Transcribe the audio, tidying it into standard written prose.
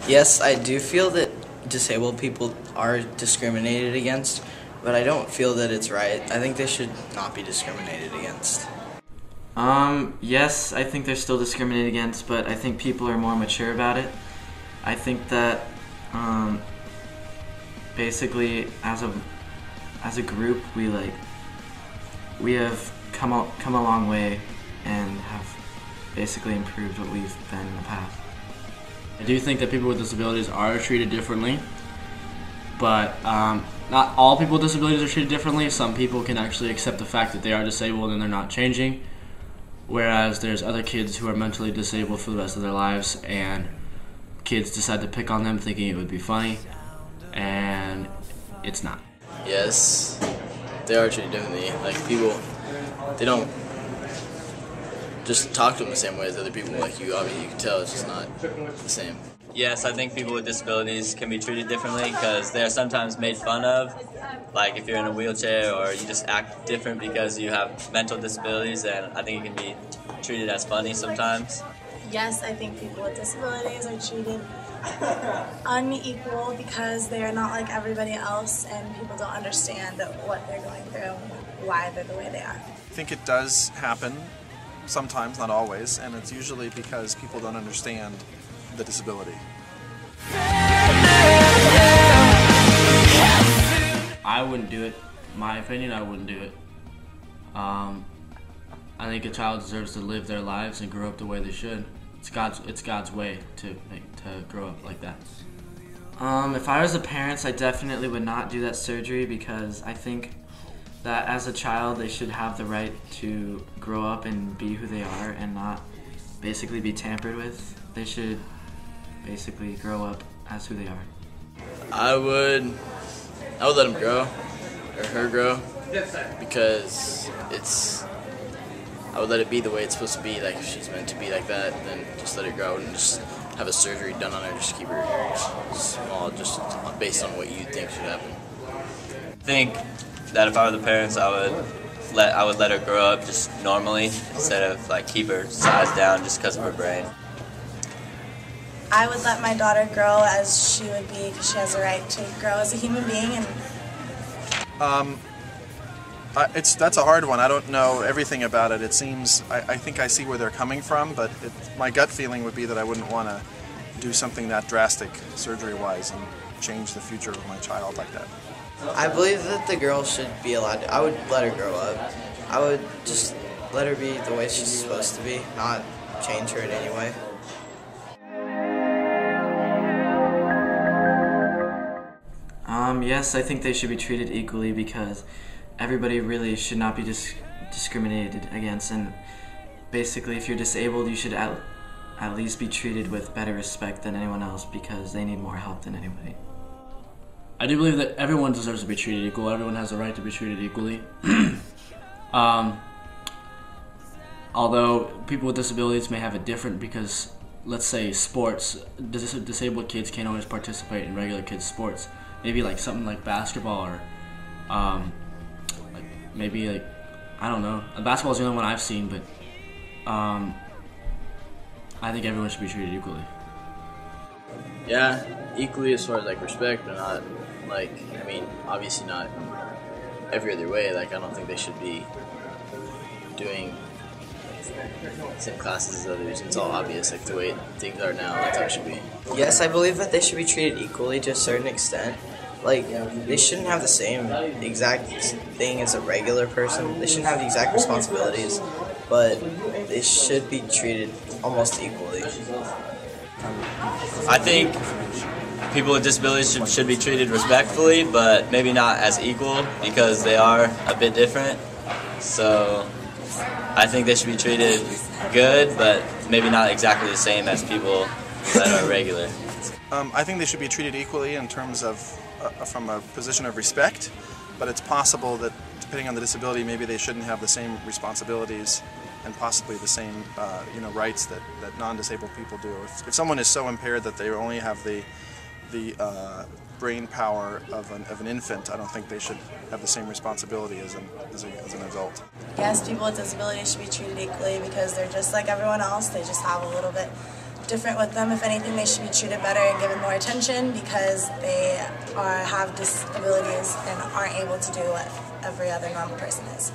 Yes, I do feel that disabled people are discriminated against, but I don't feel that it's right. I think they should not be discriminated against. Yes, I think they're still discriminated against, but I think people are more mature about it. I think that, basically, as a group, we have come a long way and have basically improved what we've been in the past. I do think that people with disabilities are treated differently, but not all people with disabilities are treated differently. Some people can actually accept the fact that they are disabled and they're not changing, whereas there's other kids who are mentally disabled for the rest of their lives, and kids decide to pick on them thinking it would be funny, and it's not. Yes, they are treated differently. Like, people, they don't just talk to them the same way as other people. Like, obviously you can tell it's just not the same. Yes, I think people with disabilities can be treated differently because they are sometimes made fun of. Like, if you're in a wheelchair or you just act different because you have mental disabilities, and I think it can be treated as funny sometimes. Yes, I think people with disabilities are treated unequal because they are not like everybody else, and people don't understand what they're going through and why they're the way they are. I think it does happen sometimes, not always, and it's usually because people don't understand the disability. I wouldn't do it. In my opinion, I wouldn't do it. I think a child deserves to live their lives and grow up the way they should. It's God's way to grow up like that. If I was a parent, I definitely would not do that surgery because I think that as a child they should have the right to grow up and be who they are and not basically be tampered with. They should basically grow up as who they are. I would let him grow, or her grow, because I would let it be the way it's supposed to be. Like, if she's meant to be like that, then just let her grow and just have a surgery done on her, just keep her small, just based on what you think should happen. I think that if I were the parents, I would let her grow up just normally instead of like keep her size down just because of her brain. I would let my daughter grow as she would be because she has a right to grow as a human being. And that's a hard one. I don't know everything about it. It seems, I think I see where they're coming from, but my gut feeling would be that I wouldn't want to do something that drastic surgery-wise and change the future of my child like that. I believe that the girl should be allowed to, I would let her grow up. I would just let her be the way she's supposed to be, not change her in any way. Yes, I think they should be treated equally because everybody really should not be discriminated against, and basically if you're disabled you should at least be treated with better respect than anyone else because they need more help than anybody. I do believe that everyone deserves to be treated equal. Everyone has a right to be treated equally. Although people with disabilities may have it different because, let's say, sports, disabled kids can't always participate in regular kids' sports. Maybe like something like basketball or like maybe like, I don't know. Basketball is the only one I've seen, but I think everyone should be treated equally. Yeah, equally as far as like respect, but not like, I mean, obviously not every other way. Like, I don't think they should be doing the same classes as others. It's all obvious, like the way things are now, that's how it should be. Yes, I believe that they should be treated equally to a certain extent. Like, they shouldn't have the same exact thing as a regular person. They shouldn't have the exact responsibilities, but they should be treated almost equally. I think people with disabilities should be treated respectfully, but maybe not as equal because they are a bit different. So I think they should be treated good, but maybe not exactly the same as people that are regular. I think they should be treated equally in terms of from a position of respect, but it's possible that depending on the disability, maybe they shouldn't have the same responsibilities and possibly the same rights that non-disabled people do. If someone is so impaired that they only have the brain power of an infant, I don't think they should have the same responsibility as an adult. yes, people with disabilities should be treated equally because they're just like everyone else. They just have a little bit different with them. If anything, they should be treated better and given more attention because they have disabilities and aren't able to do what every other normal person is.